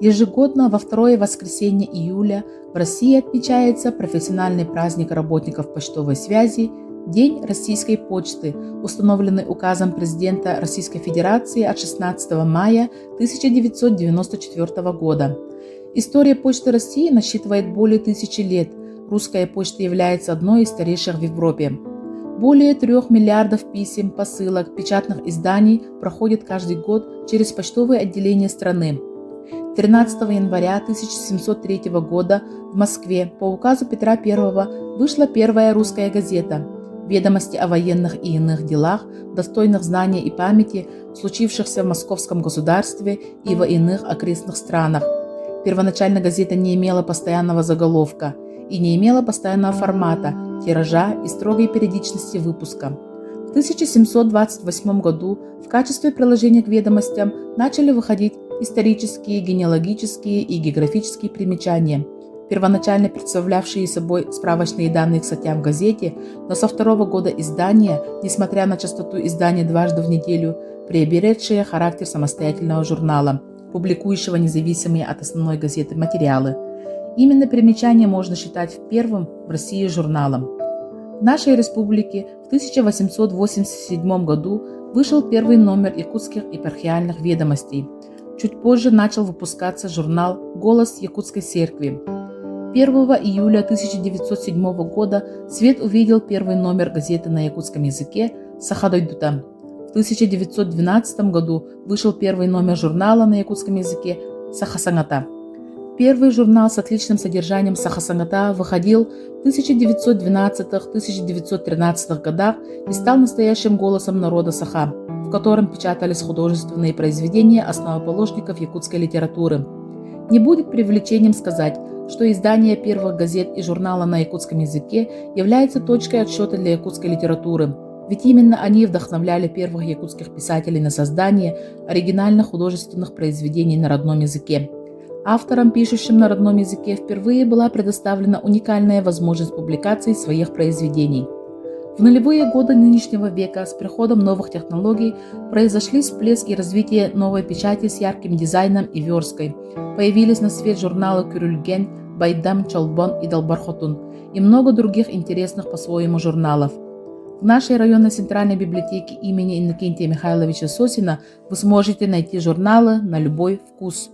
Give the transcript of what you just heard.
Ежегодно во второе воскресенье июля в России отмечается профессиональный праздник работников почтовой связи День российской почты, установленный указом президента Российской Федерации от 16 мая 1994 года. История Почты России насчитывает более 1000 лет. Русская почта является одной из старейших в Европе. Более 3 миллиардов писем, посылок, печатных изданий проходят каждый год через почтовые отделения страны. 13 января 1703 года в Москве по указу Петра I вышла первая русская газета «Ведомости о военных и иных делах, достойных знания и памяти, случившихся в Московском государстве и во иных окрестных странах». Первоначально газета не имела постоянного заголовка и не имела постоянного формата, тиража и строгой периодичности выпуска. В 1728 году в качестве приложения к ведомостям начали выходить исторические, генеалогические и географические примечания, первоначально представлявшие собой справочные данные к статьям в газете, но со второго года издания, несмотря на частоту издания дважды в неделю, приобретшие характер самостоятельного журнала, публикующего независимые от основной газеты материалы. Именно примечание можно считать первым в России журналом. В нашей республике в 1887 году вышел первый номер якутских епархиальных ведомостей. Чуть позже начал выпускаться журнал «Голос Якутской церкви». 1 июля 1907 года в свет увидел первый номер газеты на якутском языке «Сахадойдута». В 1912 году вышел первый номер журнала на якутском языке «Сахасангата». Первый журнал с отличным содержанием «Сахасангата» выходил в 1912-1913 годах и стал настоящим голосом народа Саха, в котором печатались художественные произведения основоположников якутской литературы. Не будет преувеличением сказать, что издание первых газет и журнала на якутском языке является точкой отсчета для якутской литературы, ведь именно они вдохновляли первых якутских писателей на создание оригинальных художественных произведений на родном языке. Авторам, пишущим на родном языке, впервые была предоставлена уникальная возможность публикации своих произведений. В нулевые годы нынешнего века с приходом новых технологий произошли всплеск и развитие новой печати с ярким дизайном и версткой. Появились на свет журналы «Кюрюльген», «Байдам», «Чолбон» и «Далбархотун» и много других интересных по-своему журналов. В нашей районной центральной библиотеке имени Иннокентия Михайловича Сосина вы сможете найти журналы на любой вкус.